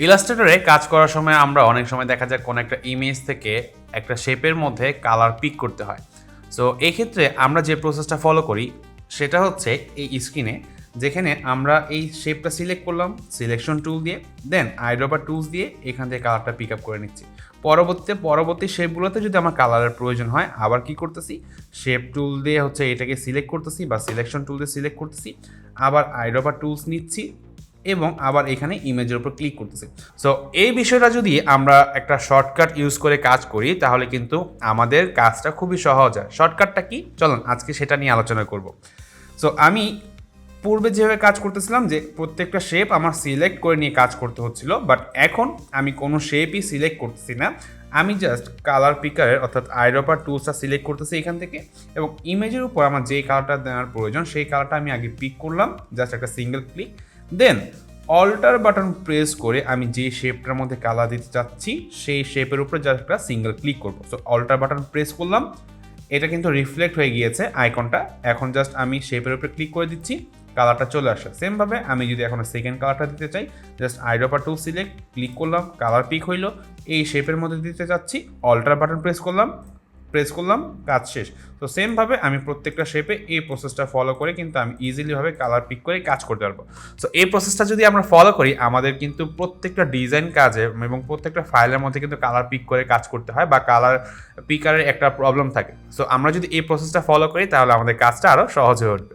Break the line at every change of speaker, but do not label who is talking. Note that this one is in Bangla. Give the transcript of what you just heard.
ইলাস্ট্রেটরে কাজ করার সময় আমরা অনেক সময় দেখা যায় কোনো একটা ইমেজ থেকে একটা শেপের মধ্যে কালার পিক করতে হয়। সো এই ক্ষেত্রে আমরা যে প্রসেসটা ফলো করি সেটা হচ্ছে এই স্ক্রিনে যেখানে আমরা এই শেপটা সিলেক্ট করলাম সিলেকশন টুল দিয়ে, দেন আইড্রপার টুলস দিয়ে এখান থেকে কালারটা পিক আপ করে নিচ্ছি। পরবর্তী শেপগুলোতে যদি আমার কালারের প্রয়োজন হয় আবার কি করতেছি, শেপ টুল দিয়ে হচ্ছে এটাকে সিলেক্ট করতেছি বা সিলেকশন টুল দিয়ে সিলেক্ট করতেছি, আবার আইড্রপার টুলস নিচ্ছি এবং আবার এখানে ইমেজের উপর ক্লিক করতেছি। সো এই বিষয়টা যদি আমরা একটা শর্টকাট ইউজ করে কাজ করি তাহলে কিন্তু আমাদের কাজটা খুবই সহজ হয়। শর্টকাটটা কি, চলুন আজকে সেটা নিয়ে আলোচনা করব। সো আমি পূর্বে যেভাবে কাজ করতেছিলাম যে প্রত্যেকটা শেপ আমার সিলেক্ট করে নিয়ে কাজ করতে হচ্ছিল, বাট এখন আমি কোনো শেপই সিলেক্ট করতেছি না। আমি জাস্ট কালার পিকারের অর্থাৎ আইড্রপার টুলসটা সিলেক্ট করতেছি এখান থেকে এবং ইমেজের উপর আমার যেই কালারটা দেওয়ার প্রয়োজন সেই কালারটা আমি আগে পিক করলাম, জাস্ট একটা সিঙ্গেল ক্লিক, দেন অল্টার বাটন প্রেস করে আমি যে শেপটার মধ্যে কালার দিতে চাচ্ছি সেই শেপের উপরে জাস্ট একটা সিঙ্গেল ক্লিক করবো। সো অল্টার বাটন প্রেস করলাম, এটা কিন্তু রিফ্লেক্ট হয়ে গিয়েছে আইকনটা। এখন জাস্ট আমি শেপের উপরে ক্লিক করে দিচ্ছি, কালারটা চলে আসে। সেমভাবে আমি যদি এখন সেকেন্ড কালারটা দিতে চাই just eyedropper tool select click করলাম, কালার পিক হইলো, এই শেপের মধ্যে দিতে চাচ্ছি অল্টার বাটন প্রেস করলাম, কাজ শেষ। তো সেমভাবে আমি প্রত্যেকটা শেপে এই প্রসেসটা ফলো করে কিন্তু আমি ইজিলিভাবে কালার পিক করে কাজ করতে পারবো। সো এই প্রসেসটা যদি আমরা ফলো করি আমাদের কিন্তু প্রত্যেকটা ডিজাইন কাজে এবং প্রত্যেকটা ফাইলের মধ্যে কিন্তু কালার পিক করে কাজ করতে হয় বা কালার পিকারের একটা প্রবলেম থাকে। সো আমরা যদি এই প্রসেসটা ফলো করি তাহলে আমাদের কাজটা আরও সহজ হয়ে উঠবে।